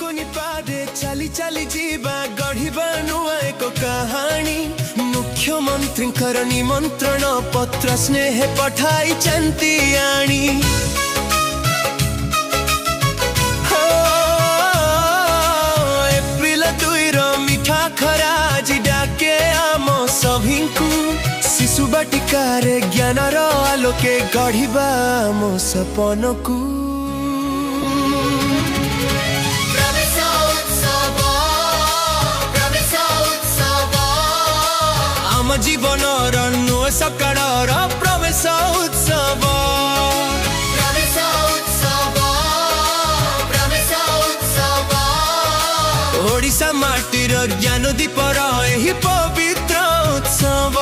कुनी पादे चली चली जीवा गढ़िबा नुआ एक कहानी। मुख्यमंत्री निमंत्रण पत्र स्नेह पठाई चंती आनी। एप्रिल 2 मिठा खरा जी डाके आम सभी को। शिशु बाटिकार ज्ञानर आलोके गढ़िबा आम सपन को। आम जीवनर नुआ सकाळर प्रवेश उत्सव। ओडिशा माटीर ज्ञान दीपर एही पवित्र उत्सव।